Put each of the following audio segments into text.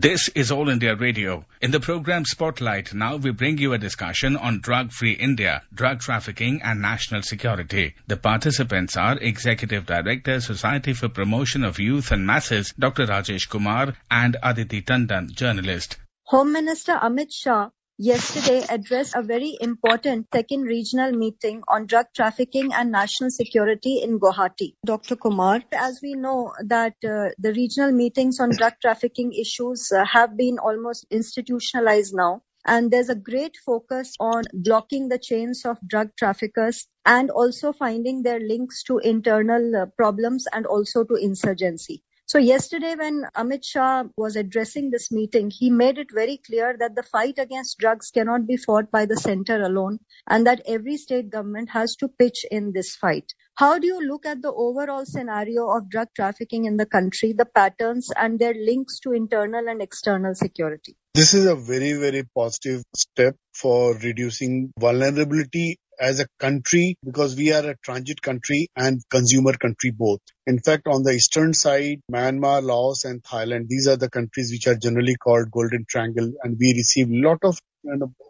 This is All India Radio. In the program Spotlight, now we bring you a discussion on drug-free India, drug trafficking and national security. The participants are Executive Director, Society for Promotion of Youth and Masses, Dr. Rajesh Kumar, and Aditi Tandon, journalist. Home Minister Amit Shah yesterday addressed a very important second regional meeting on drug trafficking and national security in Guwahati. Dr. Kumar, as we know that the regional meetings on drug trafficking issues have been almost institutionalized now. And there's a great focus on blocking the chains of drug traffickers and also finding their links to internal problems and also to insurgency. So yesterday when Amit Shah was addressing this meeting, he made it very clear that the fight against drugs cannot be fought by the center alone and that every state government has to pitch in this fight. How do you look at the overall scenario of drug trafficking in the country, the patterns and their links to internal and external security? This is a very, very positive step for reducing vulnerability as a country, because we are a transit country and consumer country both. In fact, on the eastern side, Myanmar, Laos and Thailand, these are the countries which are generally called Golden Triangle, and we receive a lot of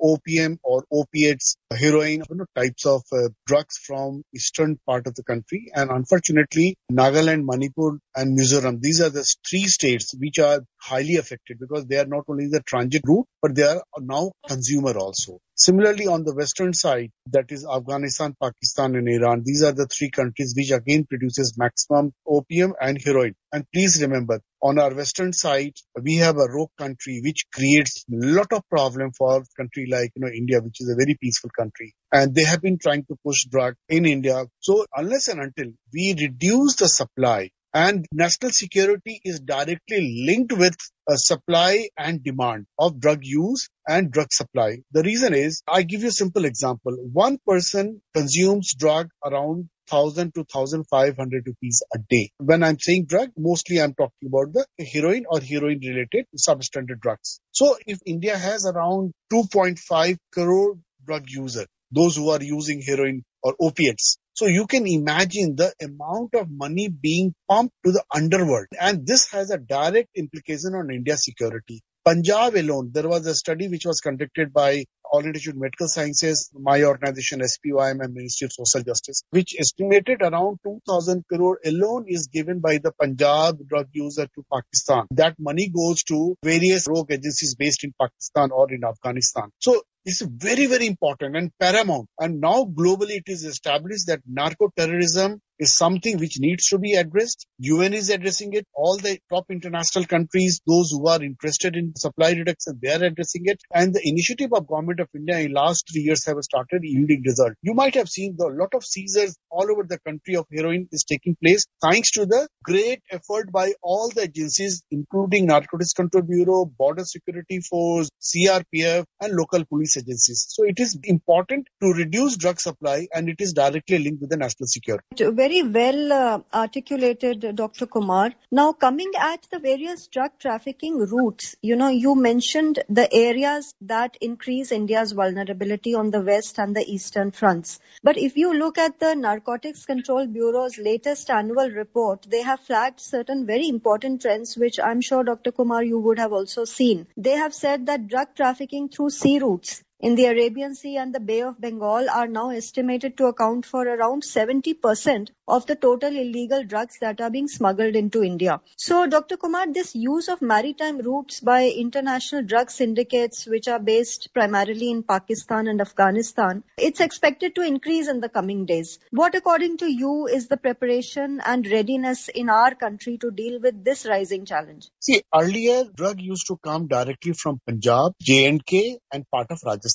opium or opiates, heroin, types of drugs from eastern part of the country. And unfortunately, Nagaland, Manipur and Mizoram, these are the three states which are highly affected because they are not only the transit route, but they are now consumer also. Similarly, on the western side, that is Afghanistan, Pakistan and Iran, these are the three countries which again produces maximum opium and heroin. And please remember, on our western side, we have a rogue country which creates a lot of problem for a country like India, which is a very peaceful country. And they have been trying to push drug in India. So unless and until we reduce the supply, and national security is directly linked with supply and demand of drug use and drug supply. The reason is, I give you a simple example. One person consumes drug around 1,000 to 1,500 rupees a day. When I'm saying drug, mostly I'm talking about the heroin or heroin related substandard drugs. So if India has around 2.5 crore drug users, those who are using heroin or opiates, so you can imagine the amount of money being pumped to the underworld. And this has a direct implication on India's security. Punjab alone, there was a study which was conducted by All India Institute of Medical Sciences, my organization SPYM and Ministry of Social Justice, which estimated around 2,000 crore alone is given by the Punjab drug user to Pakistan. That money goes to various rogue agencies based in Pakistan or in Afghanistan. So it's very, very important and paramount. And now globally it is established that narco-terrorism is something which needs to be addressed. UN is addressing it. All the top international countries, those who are interested in supply reduction, they are addressing it. And the initiative of Government of India in last 3 years have started yielding result. You might have seen a lot of seizures all over the country of heroin is taking place thanks to the great effort by all the agencies, including Narcotics Control Bureau, Border Security Force, CRPF and local police agencies. So it is important to reduce drug supply and it is directly linked with the national security. Very well articulated, Dr. Kumar. Now coming at the various drug trafficking routes, you mentioned the areas that increase India's vulnerability on the west and the eastern fronts. But if you look at the Narcotics Control Bureau's latest annual report, they have flagged certain very important trends, which I'm sure, Dr. Kumar, you would have also seen. They have said that drug trafficking through sea routes in the Arabian Sea and the Bay of Bengal are now estimated to account for around 70% of the total illegal drugs that are being smuggled into India. So, Dr. Kumar, this use of maritime routes by international drug syndicates, which are based primarily in Pakistan and Afghanistan, it's expected to increase in the coming days. What, according to you, is the preparation and readiness in our country to deal with this rising challenge? See, earlier, drug used to come directly from Punjab, J&K and part of Rajasthan.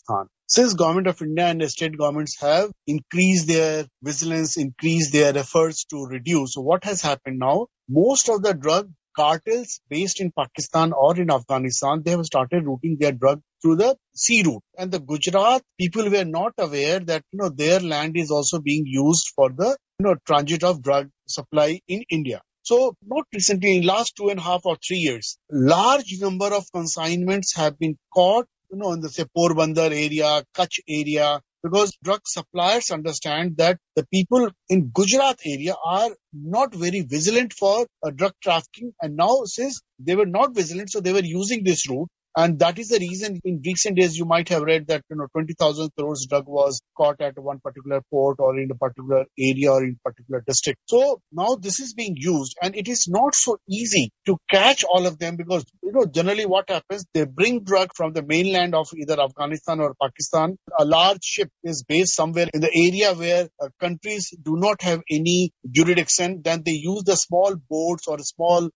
Since Government of India and state governments have increased their vigilance, increased their efforts to reduce, so what has happened now? Most of the drug cartels based in Pakistan or in Afghanistan, they have started routing their drug through the sea route. And the Gujarat people were not aware that their land is also being used for the transit of drug supply in India. So not recently, in last 2.5 or 3 years, large number of consignments have been caught in the say Porbandar area, Kutch area, because drug suppliers understand that the people in Gujarat area are not very vigilant for drug trafficking. And now since they were not vigilant, so they were using this route. And that is the reason in recent days you might have read that 20,000 crores drug was caught at one particular port or in a particular area or in a particular district. So now this is being used, and it is not so easy to catch all of them because generally what happens, they bring drug from the mainland of either Afghanistan or Pakistan. A large ship is based somewhere in the area where countries do not have any jurisdiction. Then they use the small boats or small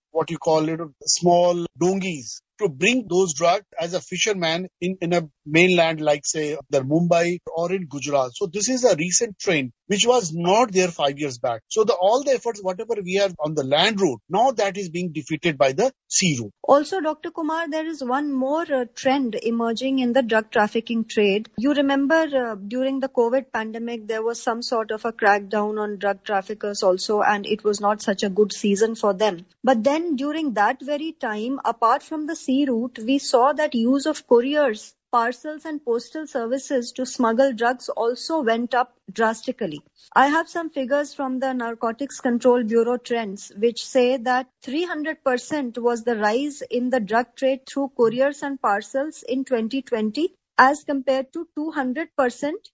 small donkeys to bring those drugs as a fisherman in a mainland like say the Mumbai or in Gujarat. So this is a recent trend which was not there 5 years back. So all the efforts, whatever we are on the land route, now that is being defeated by the sea route. Also, Dr. Kumar, there is one more trend emerging in the drug trafficking trade. You remember during the COVID pandemic, there was some sort of a crackdown on drug traffickers also, and it was not such a good season for them. But then during that very time, apart from the sea route, we saw that use of couriers, parcels and postal services to smuggle drugs also went up drastically. I have some figures from the Narcotics Control Bureau trends which say that 300% was the rise in the drug trade through couriers and parcels in 2020 as compared to 200%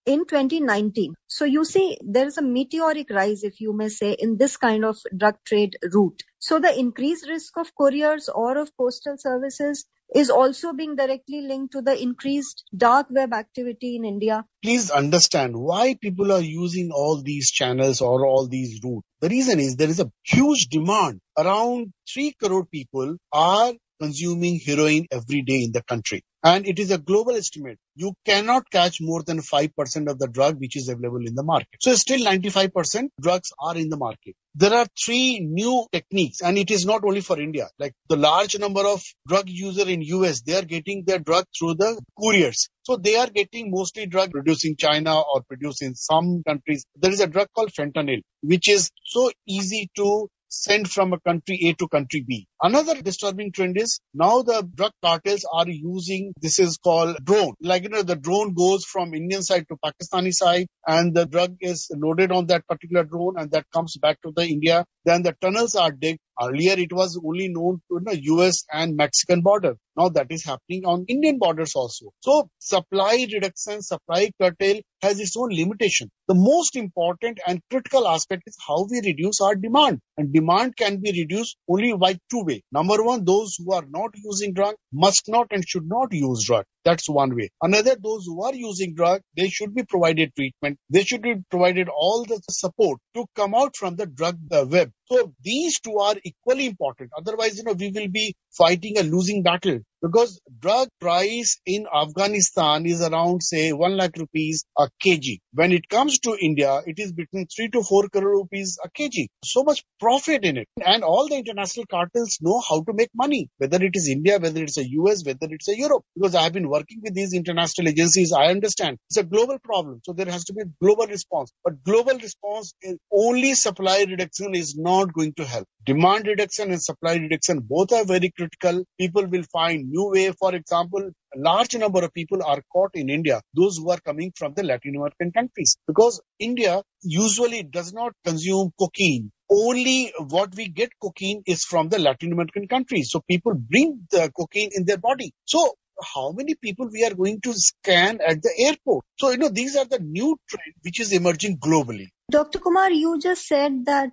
in 2019. So you see, there is a meteoric rise, if you may say, in this kind of drug trade route. So the increased risk of couriers or of postal services is also being directly linked to the increased dark web activity in India. Please understand why people are using all these channels or all these routes. The reason is there is a huge demand. Around 3 crore people are consuming heroin every day in the country. And it is a global estimate. You cannot catch more than 5% of the drug which is available in the market. So still 95% drugs are in the market. There are 3 new techniques, and it is not only for India. Like the large number of drug users in US, they are getting their drug through the couriers. So they are getting mostly drug produced in China or produced in some countries. There is a drug called fentanyl, which is so easy to sent from a country A to country B. Another disturbing trend is now the drug cartels are using, this is called drone. Like, the drone goes from Indian side to Pakistani side and the drug is loaded on that particular drone and that comes back to the India. Then the tunnels are digged. Earlier it was only known to the US and Mexican border. Now that is happening on Indian borders also. So supply reduction, supply curtail has its own limitation. The most important and critical aspect is how we reduce our demand. And demand can be reduced only by 2 ways. Number one, those who are not using drug must not and should not use drug. That's one way. Another, those who are using drug, they should be provided treatment. They should be provided all the support to come out from the drug web. So these two are equally important. Otherwise, we will be fighting a losing battle because drug price in Afghanistan is around, say, 1 lakh rupees a kg. When it comes to India, it is between 3 to 4 crore rupees a kg. So much profit in it. And all the international cartels know how to make money, whether it is India, whether it's a US, whether it's a Europe. Because I have been working with these international agencies, I understand. It's a global problem. So there has to be a global response. But global response, only supply reduction is not going to help. Demand reduction and supply reduction both are very critical. People will find new way. For example, a large number of people are caught in India, those who are coming from the Latin American countries. Because India usually does not consume cocaine. Only what we get cocaine is from the Latin American countries. So people bring the cocaine in their body. So how many people we are going to scan at the airport? So, these are the new trend which is emerging globally. Dr. Kumar, you just said that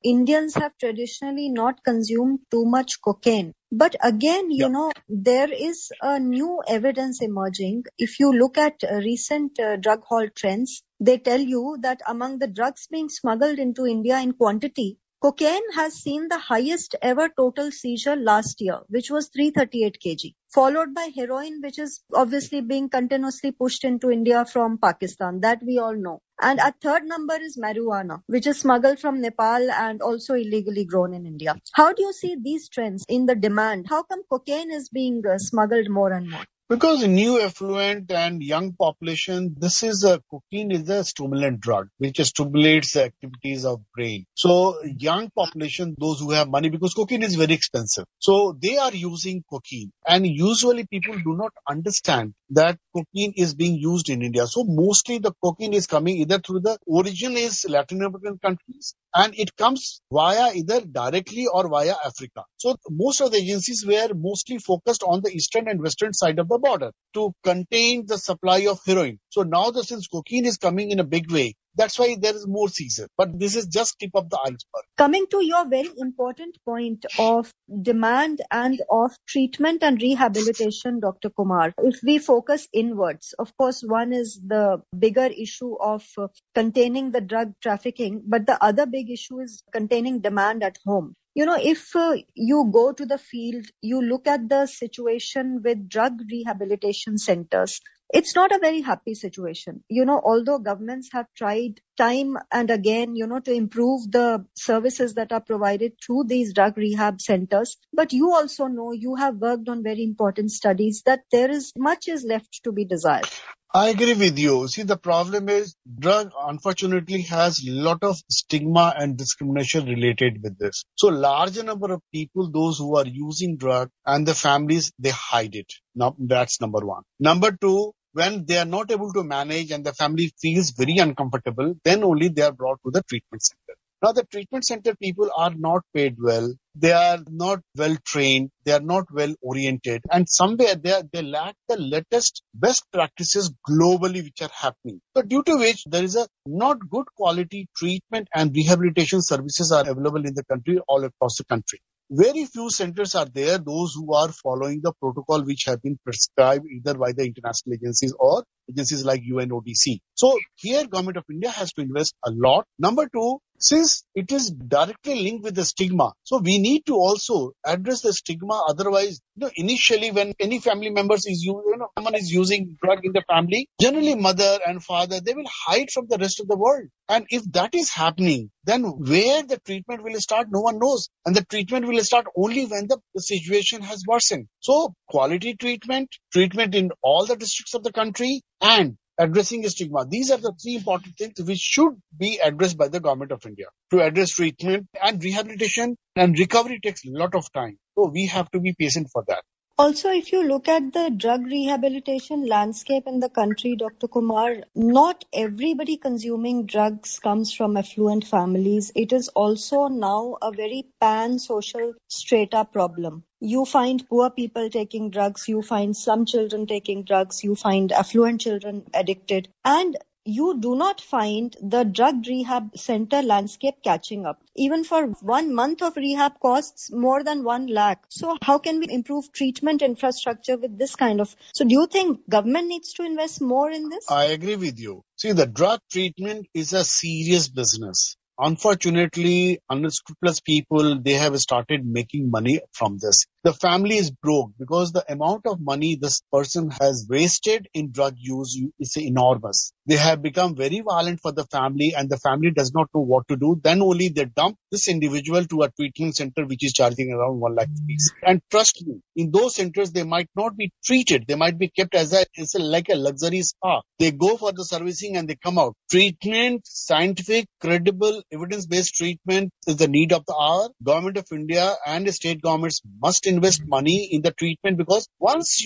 Indians have traditionally not consumed too much cocaine. But again, there is a new evidence emerging. If you look at recent drug haul trends, they tell you that among the drugs being smuggled into India in quantity, cocaine has seen the highest ever total seizure last year, which was 338 kg, followed by heroin, which is obviously being continuously pushed into India from Pakistan. That we all know. And a third number is marijuana, which is smuggled from Nepal and also illegally grown in India. How do you see these trends in the demand? How come cocaine is being smuggled more and more? Because new affluent and young population, cocaine is a stimulant drug which stimulates the activities of brain. So young population, those who have money, because cocaine is very expensive, so they are using cocaine. And usually people do not understand that cocaine is being used in India. So mostly the cocaine is coming either through the origin is Latin American countries, and it comes via either directly or via Africa. So most of the agencies were mostly focused on the eastern and western side of the border to contain the supply of heroin. So now since cocaine is coming in a big way, that's why there is more season. But this is just tip of the iceberg. Coming to your very important point of demand and of treatment and rehabilitation, Dr. Kumar, if we focus inwards, of course, one is the bigger issue of containing the drug trafficking, but the other big issue is containing demand at home. If you go to the field, you look at the situation with drug rehabilitation centers, it's not a very happy situation. Although governments have tried time and again, to improve the services that are provided through these drug rehab centers. But you also know, you have worked on very important studies, that there is much is left to be desired. I agree with you. See, the problem is drug unfortunately has a lot of stigma and discrimination related with this. So larger number of people, those who are using drug and the families, they hide it. Now that's number one. Number two, when they are not able to manage and the family feels very uncomfortable, then only they are brought to the treatment center. Now, the treatment center people are not paid well. They are not well trained. They are not well oriented. And somewhere they lack the latest best practices globally which are happening. So due to which there is a not good quality treatment and rehabilitation services are available in the country, all across the country. Very few centers are there, those who are following the protocol which have been prescribed either by the international agencies or agencies like UNODC. So here Government of India has to invest a lot. Number two, since it is directly linked with the stigma, so we need to also address the stigma. Otherwise, initially when any family members is someone is using drug in the family, generally mother and father, they will hide from the rest of the world. And if that is happening, then where the treatment will start, no one knows. And the treatment will start only when the situation has worsened. So quality treatment in all the districts of the country, and addressing stigma. These are the three important things which should be addressed by the Government of India. To address treatment and rehabilitation and recovery takes a lot of time. So we have to be patient for that. Also, if you look at the drug rehabilitation landscape in the country, Dr. Kumar, not everybody consuming drugs comes from affluent families. It is also now a very pan-social strata problem. You find poor people taking drugs, you find slum children taking drugs, you find affluent children addicted, and you do not find the drug rehab center landscape catching up. Even for 1 month of rehab costs more than 1 lakh. So how can we improve treatment infrastructure with this kind of... So do you think government needs to invest more in this? I agree with you. See, the drug treatment is a serious business. Unfortunately, unscrupulous people, they have started making money from this. The family is broke because the amount of money this person has wasted in drug use is enormous. They have become very violent for the family, and the family does not know what to do. Then only they dump this individual to a treatment center which is charging around 1 lakh rupees. And trust me, in those centers, they might not be treated. They might be kept as like a luxury spa. They go for the servicing and they come out. Treatment, scientific, credible, evidence-based treatment is the need of the hour. Government of India and the state governments must invest money in the treatment, because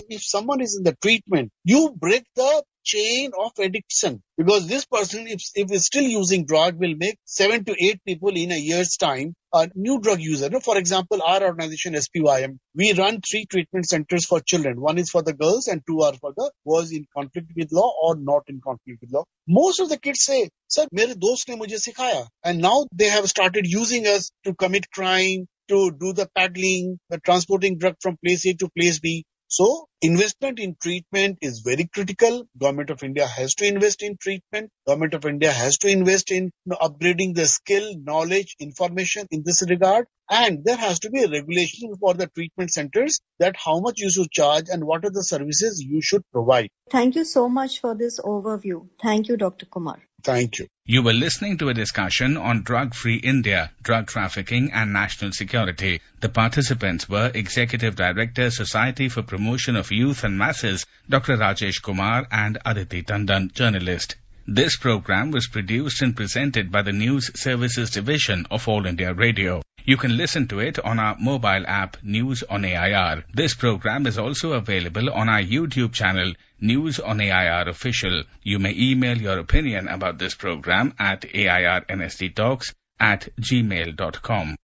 if someone is in the treatment, you break the chain of addiction, because this person, if is still using drug, will make 7 to 8 people in a year's time a new drug user. For example, our organization SPYM, we run 3 treatment centers for children. 1 is for the girls and 2 are for the boys in conflict with law or not in conflict with law. Most of the kids say, sir, mere dost ne mujhe sikhaya. And now they have started using us to commit crime, to do the peddling, the transporting drug from place A to place B. So investment in treatment is very critical. Government of India has to invest in treatment. Government of India has to invest in upgrading the skill, knowledge, information in this regard. And there has to be a regulation for the treatment centers that how much you should charge and what are the services you should provide. Thank you so much for this overview. Thank you, Dr. Kumar. Thank you. You were listening to a discussion on Drug-Free India, Drug Trafficking and National Security. The participants were Executive Director, Society for Promotion of Youth and Masses, Dr. Rajesh Kumar, and Aditi Tandon, journalist. This program was produced and presented by the News Services Division of All India Radio. You can listen to it on our mobile app News on AIR. This program is also available on our YouTube channel News on AIR Official. You may email your opinion about this program at airnsttalks@gmail.com.